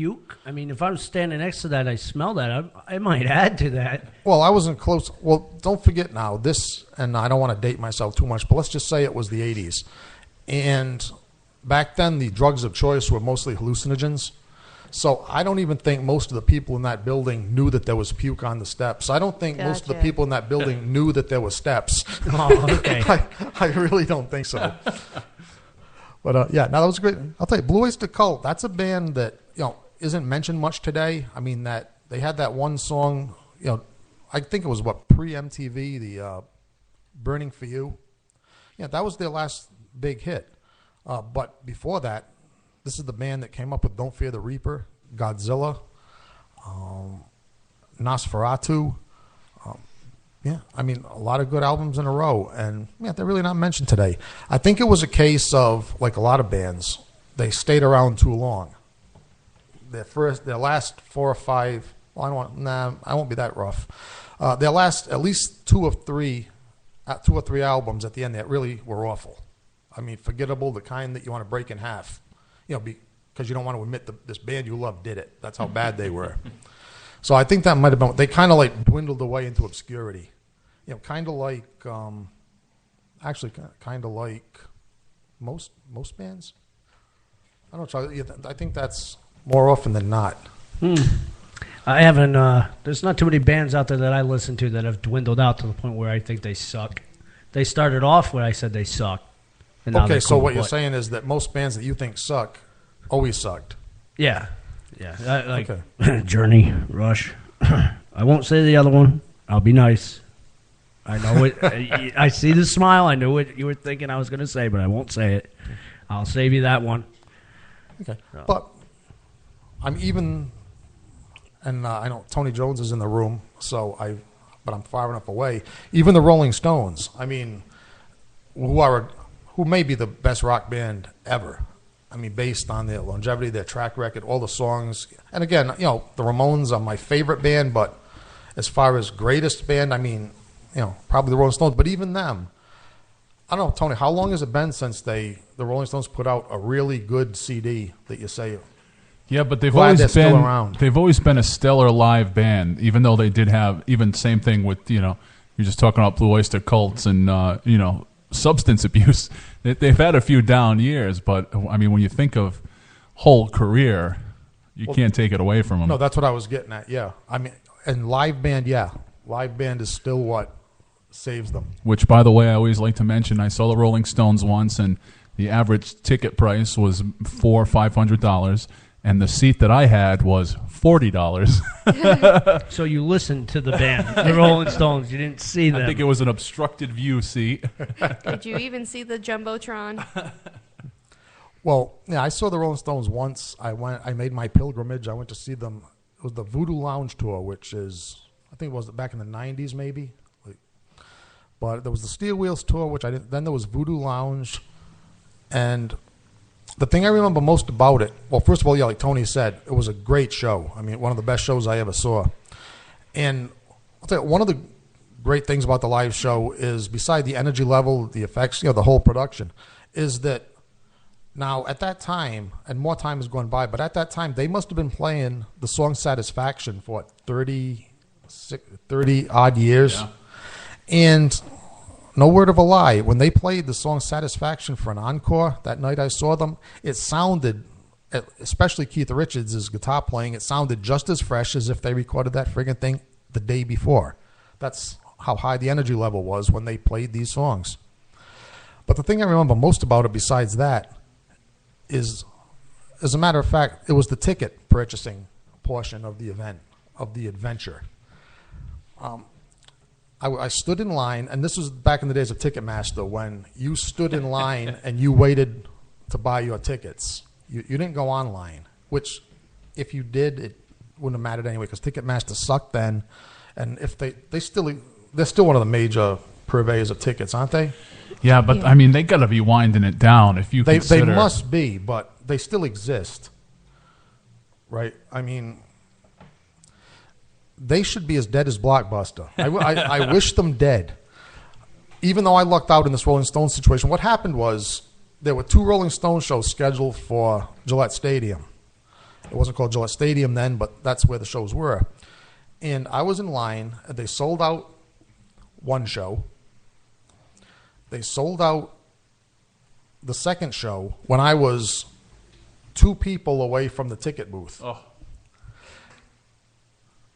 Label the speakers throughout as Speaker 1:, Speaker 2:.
Speaker 1: puke? I mean, if I'm standing next to that, I smell that. I might add to that.
Speaker 2: Well, I wasn't close. Well, don't forget now, this, and I don't want to date myself too much, but let's just say it was the 80s. And back then, the drugs of choice were mostly hallucinogens. So I don't even think most of the people in that building knew that there was puke on the steps. I don't think most of the people in that building knew that there were steps.
Speaker 1: Oh, okay.
Speaker 2: I really don't think so. But yeah, now that was great. I'll tell you, Blue Oyster Cult, that's a band that, isn't mentioned much today. I mean, that they had that one song, I think it was pre-MTV, the Burning for You. Yeah, that was their last big hit. But before that, this is the band that came up with Don't Fear the Reaper, Godzilla, Nosferatu. Yeah, I mean, a lot of good albums in a row. And, yeah, they're really not mentioned today. I think it was a case of, like a lot of bands, they stayed around too long. Their last 4 or 5, I won't be that rough. Their last at least two or three albums at the end that really were awful. I mean, forgettable, the kind that you want to break in half. Because you don't want to admit this band you love did it. That's how bad they were. So I think that might have been, they kind of like dwindled away into obscurity. Kind of like, actually kind of like most bands. I don't know, I think that's more often than not.
Speaker 1: I haven't, there's not too many bands out there that I listen to that have dwindled out to the point where I think they suck. They started off when I said they suck.
Speaker 2: Okay, so what you're saying is that most bands that you think suck always sucked.
Speaker 1: Yeah. Journey, Rush. I won't say the other one. I'll be nice. I know it. I see the smile. I knew what you were thinking I was going to say, but I won't say it. I'll save you that one.
Speaker 2: Okay. But I'm even, and I know Tony Jones is in the room, but I'm far enough away. Even the Rolling Stones, I mean, who may be the best rock band ever. I mean, based on their longevity, their track record, all the songs. And again, the Ramones are my favorite band, but as far as greatest band, I mean, probably the Rolling Stones. But even them, I don't know, Tony, how long has it been since the Rolling Stones put out a really good CD that you say,
Speaker 3: yeah, but they've
Speaker 2: always
Speaker 3: been a stellar live band, even though they did have, even same thing with, you're just talking about Blue Oyster Cults and, substance abuse. They've had a few down years, but I mean, when you think of whole career, you can't take it away from them.
Speaker 2: No, that's what I was getting at. Yeah, I mean, and live band is still what saves them.
Speaker 3: Which, by the way, I always like to mention. I saw the Rolling Stones once, and the average ticket price was $500, and the seat that I had was $40.
Speaker 1: So you listened to the band, the Rolling Stones. You didn't see them.
Speaker 3: I think it was an obstructed view seat.
Speaker 4: Did you even see the Jumbotron?
Speaker 2: Well, yeah, I saw the Rolling Stones once. I made my pilgrimage. I went to see them. It was the Voodoo Lounge tour, which is, I think it was back in the 90s maybe. But there was the Steel Wheels tour, which I didn't. Then there was Voodoo Lounge. And the thing I remember most about it, well, first of all, yeah, like Tony said, it was a great show. I mean, one of the best shows I ever saw. And I'll tell you, one of the great things about the live show is, beside the energy level, the effects, the whole production, is that now at that time, and more time has gone by, but at that time, they must have been playing the song Satisfaction for 30 odd years. Yeah. And no word of a lie, when they played the song Satisfaction for an encore that night I saw them, it sounded, especially Keith Richards' guitar playing, it sounded just as fresh as if they recorded that friggin' thing the day before. That's how high the energy level was when they played these songs. But the thing I remember most about it besides that is, as a matter of fact, it was the ticket purchasing portion of the event, of the adventure. I stood in line, and this was back in the days of Ticketmaster, when you stood in line and you waited to buy your tickets. You didn't go online, which if you did, it wouldn't have mattered anyway, because Ticketmaster sucked then. And if they're still one of the major purveyors of tickets, aren't they?
Speaker 3: Yeah, but I mean, they got to be winding it down if you consider.
Speaker 2: They must be, but they still exist, right? I mean, they should be as dead as Blockbuster. I wish them dead. Even though I lucked out in this Rolling Stones situation, what happened was there were 2 Rolling Stones shows scheduled for Gillette Stadium. It wasn't called Gillette Stadium then, but that's where the shows were. And I was in line, and they sold out one show. They sold out the second show when I was 2 people away from the ticket booth.
Speaker 3: Oh.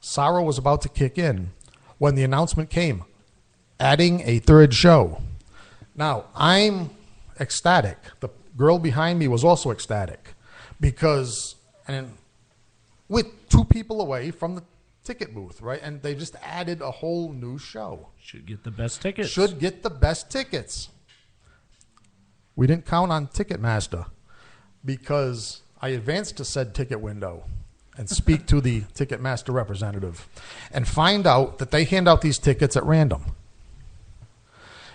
Speaker 2: Sorrow was about to kick in when the announcement came, adding a third show. Now, I'm ecstatic. The girl behind me was also ecstatic because, and with 2 people away from the ticket booth, right? And they just added a whole new show.
Speaker 1: Should get the best tickets.
Speaker 2: Should get the best tickets. We didn't count on Ticketmaster because I advanced to said ticket window and speak to the Ticketmaster representative and find out that they hand out these tickets at random.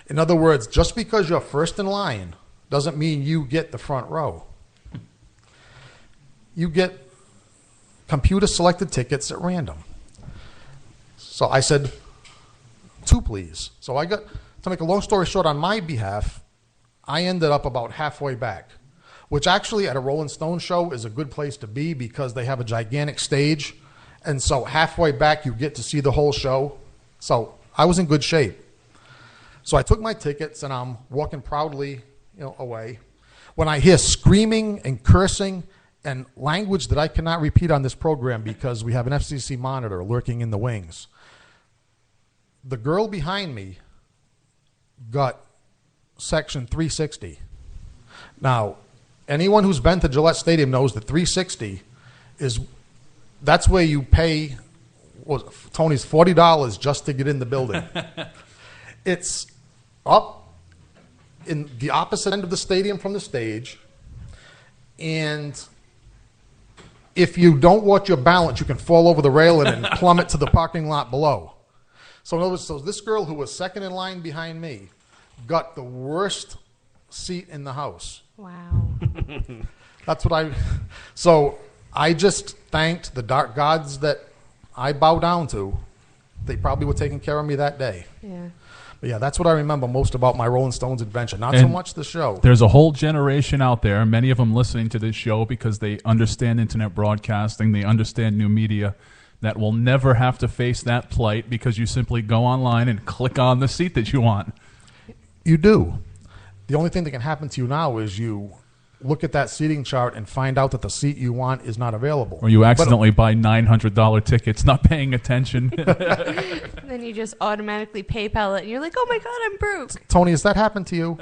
Speaker 2: In other words, just because you're first in line doesn't mean you get the front row. You get computer selected tickets at random. So I said, 2 please. So I got, to make a long story short, on my behalf, I ended up about halfway back, which actually at a Rolling Stone show is a good place to be because they have a gigantic stage. And so halfway back, you get to see the whole show. So I was in good shape. So I took my tickets and I'm walking proudly, away. When I hear screaming and cursing and language that I cannot repeat on this program because we have an FCC monitor lurking in the wings, the girl behind me got section 360. Now, anyone who's been to Gillette Stadium knows that 360 that's where you pay, Tony's $40 just to get in the building. It's up in the opposite end of the stadium from the stage, and if you don't watch your balance, you can fall over the railing and plummet to the parking lot below. So in other words, this girl who was second in line behind me got the worst seat in the house.
Speaker 4: Wow.
Speaker 2: That's what so I just thanked the dark gods that I bow down to. They probably were taking care of me that day.
Speaker 4: Yeah.
Speaker 2: But yeah, that's what I remember most about my Rolling Stones adventure. Not so much the show.
Speaker 3: There's a whole generation out there, many of them listening to this show because they understand internet broadcasting, they understand new media, that will never have to face that plight because you simply go online and click on the seat that you want.
Speaker 2: You do. The only thing that can happen to you now is you look at that seating chart and find out that the seat you want is not available.
Speaker 3: Or you accidentally buy $900 tickets, not paying attention.
Speaker 4: Then you just automatically PayPal it, and you're like, oh my God, I'm broke.
Speaker 2: Tony, has that happened to you?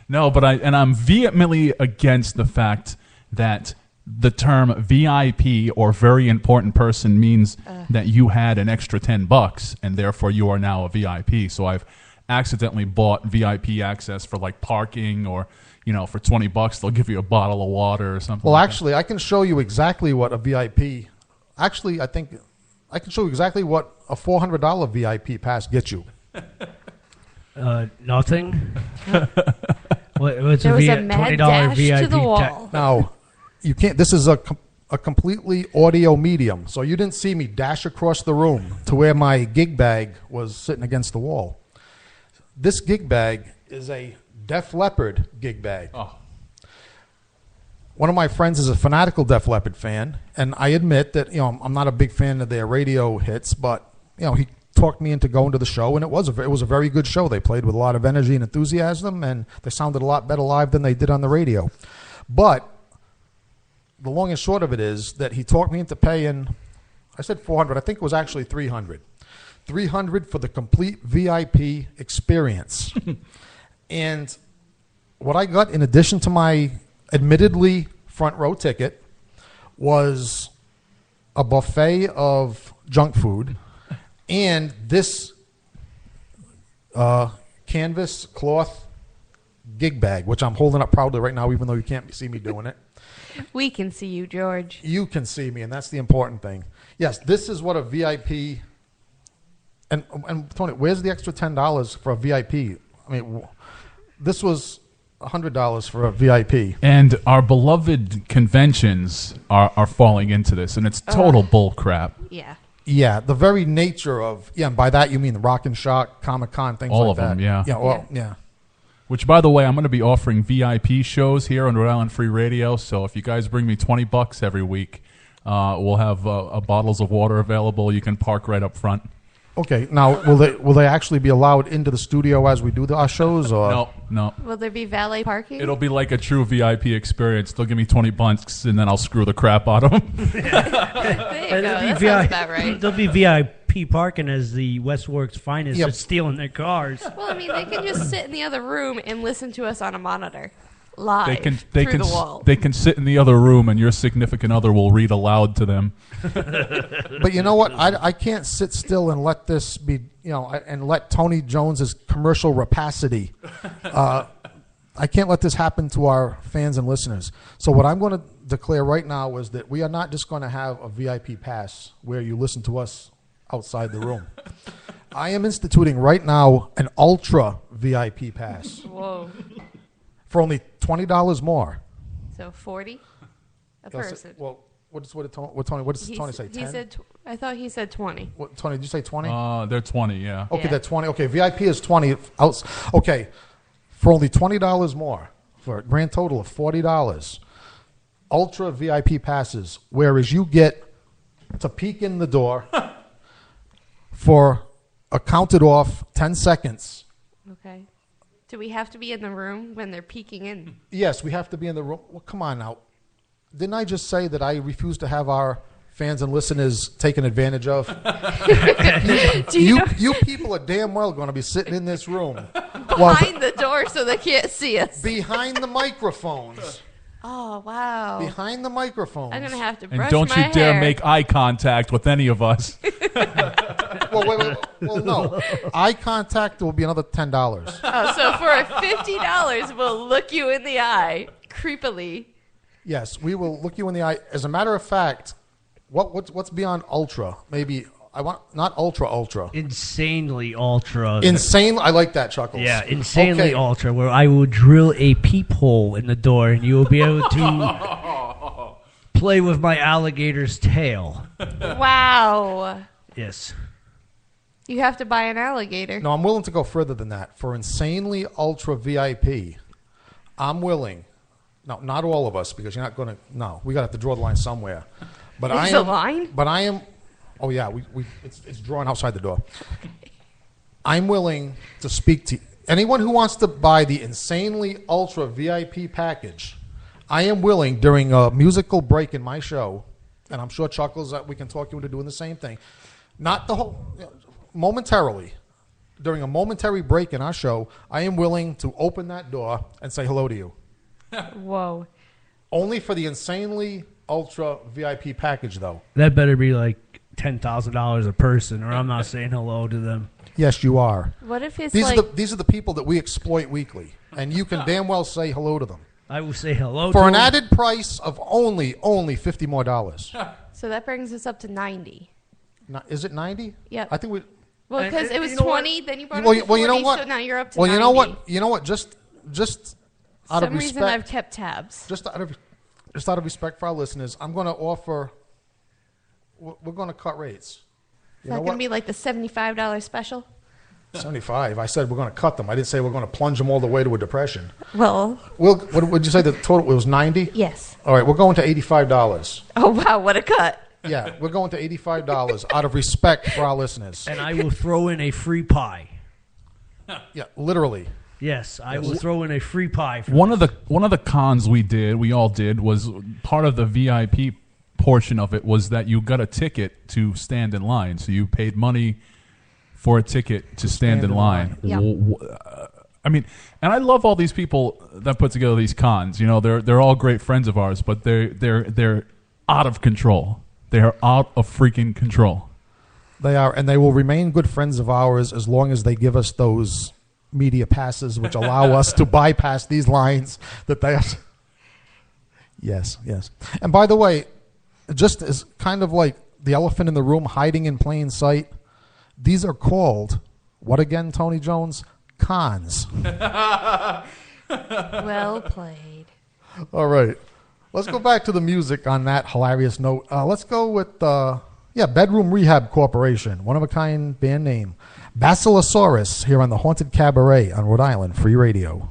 Speaker 3: No, but I'm vehemently against the fact that the term VIP or very important person means that you had an extra $10 and therefore you are now a VIP. So I've accidentally bought VIP access for like parking or, for $20 they'll give you a bottle of water or something.
Speaker 2: Well,
Speaker 3: like
Speaker 2: actually, I can show you exactly what a VIP. Actually, I think I can show you exactly what a $400 VIP pass gets you.
Speaker 1: Nothing. What's
Speaker 4: There
Speaker 1: a
Speaker 4: was a mad
Speaker 1: $20
Speaker 4: dash
Speaker 1: VIP
Speaker 4: to the wall.
Speaker 2: Now, you can't. This is a completely audio medium, so you didn't see me dash across the room to where my gig bag was sitting against the wall. This gig bag is a Def Leppard gig bag.
Speaker 3: Oh.
Speaker 2: One of my friends is a fanatical Def Leppard fan, and I admit that I'm not a big fan of their radio hits, but he talked me into going to the show, and it was a very good show. They played with a lot of energy and enthusiasm, and they sounded a lot better live than they did on the radio. But the long and short of it is that he talked me into paying, I said $400, I think it was actually $300. $300 for the complete VIP experience. And what I got in addition to my admittedly front row ticket was a buffet of junk food and this canvas cloth gig bag, which I'm holding up proudly right now, even though you can't see me doing it.
Speaker 4: We can see you, George.
Speaker 2: You can see me, and that's the important thing. Yes, this is what a VIP. And Tony, where's the extra $10 for a VIP? I mean, this was $100 for a VIP.
Speaker 3: And our beloved conventions are falling into this, and it's total bull crap.
Speaker 4: Yeah.
Speaker 2: Yeah, the very nature of, and by that you mean the Rock and Shock, Comic-Con, things
Speaker 3: All
Speaker 2: like
Speaker 3: of
Speaker 2: that.
Speaker 3: them, yeah.
Speaker 2: Yeah, well, yeah.
Speaker 3: Which, by the way, I'm going to be offering VIP shows here on Rhode Island Free Radio. So if you guys bring me $20 every week, we'll have bottles of water available. You can park right up front.
Speaker 2: Okay, now will they actually be allowed into the studio as we do our shows? Or?
Speaker 3: No.
Speaker 4: Will there be valet parking?
Speaker 3: It'll be like a true VIP experience. They'll give me $20 and then I'll screw the crap out of them.
Speaker 4: There you go. That sounds about right.
Speaker 1: There'll be VIP parking as the Westworks finest
Speaker 2: Yep.
Speaker 1: are stealing their cars.
Speaker 4: Well, I mean, they can just sit in the other room and listen to us on a monitor live
Speaker 3: They
Speaker 4: through
Speaker 3: can
Speaker 4: the wall.
Speaker 3: they can sit in the other room and your significant other will read aloud to them.
Speaker 2: But you know what? I can't sit still and let this be, and let Tony Jones's commercial rapacity. I can't let this happen to our fans and listeners. So what I'm going to declare right now is that we are not just going to have a VIP pass where you listen to us outside the room. I am instituting right now an ultra VIP pass
Speaker 4: Whoa.
Speaker 2: for only $20 more.
Speaker 4: So 40 a
Speaker 2: Yes,
Speaker 4: person.
Speaker 2: Well, what does Tony say? 10?
Speaker 4: I thought he said 20.
Speaker 2: What, Tony, did you say 20?
Speaker 3: They're 20, yeah.
Speaker 2: Okay,
Speaker 4: Yeah.
Speaker 2: that's 20. Okay, VIP is 20. Okay, for only $20 more, for a grand total of $40, ultra VIP passes, whereas you get to peek in the door for a counted off 10 seconds.
Speaker 4: Okay. Do we have to be in the room when they're peeking in?
Speaker 2: Yes, we have to be in the room. Well, come on now. Didn't I just say that I refuse to have our fans and listeners taken advantage of? You people are damn well going to be sitting in this room
Speaker 4: Behind the door so they can't see us.
Speaker 2: behind the microphones.
Speaker 4: Oh, wow.
Speaker 2: Behind the microphones.
Speaker 4: I'm going to have to
Speaker 3: And
Speaker 4: brush
Speaker 3: don't
Speaker 4: my
Speaker 3: you dare
Speaker 4: hair.
Speaker 3: make eye contact with any of us.
Speaker 2: Well, wait. Well, no. Eye contact will be another $10.
Speaker 4: Oh, so for $50, we'll look you in the eye creepily.
Speaker 2: Yes, we will look you in the eye. As a matter of fact, what's beyond ultra? Maybe I want not ultra.
Speaker 1: Insanely ultra.
Speaker 2: Insane. I like that, Chuckles.
Speaker 1: Yeah, insanely
Speaker 2: Okay.
Speaker 1: ultra, where I will drill a peephole in the door and you will be able to play with my alligator's tail.
Speaker 4: Wow.
Speaker 1: Yes.
Speaker 4: You have to buy an alligator.
Speaker 2: No, I'm willing to go further than that. For insanely ultra VIP, I'm willing. No, not all of us, because you're not going to. No, we got to have to draw the line somewhere. But
Speaker 4: There's
Speaker 2: I am.
Speaker 4: a line?
Speaker 2: But I am. Oh yeah, it's drawn outside the door. I'm willing to speak to anyone who wants to buy the insanely ultra VIP package. I am willing during a musical break in my show, and I'm sure Chuckles that we can talk you into doing the same thing. Not the whole. Momentarily, during a momentary break in our show, I am willing to open that door and say hello to you.
Speaker 4: Whoa.
Speaker 2: Only for the insanely ultra VIP package, though.
Speaker 1: That better be like $10,000 a person, or I'm not saying hello to them.
Speaker 2: Yes, you are.
Speaker 4: What if it's
Speaker 2: These are the people that we exploit weekly, and you can damn well say hello to them
Speaker 1: I will say hello
Speaker 2: for
Speaker 1: to
Speaker 2: an
Speaker 1: them.
Speaker 2: added price of only $50 more.
Speaker 4: So that brings us up to 90.
Speaker 2: Is it 90?
Speaker 4: Yep.
Speaker 2: I think we.
Speaker 4: Well,
Speaker 1: And-
Speaker 4: because it was
Speaker 1: you know what?
Speaker 4: 20, then you brought
Speaker 2: Well,
Speaker 4: it to 40,
Speaker 2: you know what?
Speaker 4: so now you're up to
Speaker 2: Well,
Speaker 4: 90.
Speaker 2: you know what? Just out of
Speaker 4: Some reason
Speaker 2: respect,
Speaker 4: I've kept tabs.
Speaker 2: just out of respect for our listeners, I'm going to offer. We're going to cut rates.
Speaker 4: Is that going to be like the $75 special?
Speaker 2: 75. I said we're going to cut them. I didn't say we're going to plunge them all the way to a depression.
Speaker 4: Well,
Speaker 2: What would you say the total was 90?
Speaker 4: yes.
Speaker 2: All right, we're going to $85.
Speaker 4: Oh, wow, what a cut.
Speaker 2: Yeah, we're going to $85 out of respect for our listeners.
Speaker 1: And I will throw in a free pie.
Speaker 2: Yeah, literally.
Speaker 1: Yes, I will throw in a free pie. For
Speaker 3: One of the cons we all did, was part of the VIP portion of it was that you got a ticket to stand in line. So you paid money for a ticket to stand in line.
Speaker 4: Yeah.
Speaker 3: I mean, and I love all these people that put together these cons. You know, they're all great friends of ours, but they're out of control. They are out of freaking control.
Speaker 2: They are, and they will remain good friends of ours as long as they give us those media passes, which allow us to bypass these lines that they are. Yes. And by the way, just as kind of like the elephant in the room hiding in plain sight, these are called, what again, Tony Jones? Cons.
Speaker 4: Well played.
Speaker 2: All right. Let's go back to the music on that hilarious note. Let's go with, Bedroom Rehab Corporation, one-of-a-kind band name. Basilosaurus here on the Haunted Cabaret on Rhode Island Free Radio.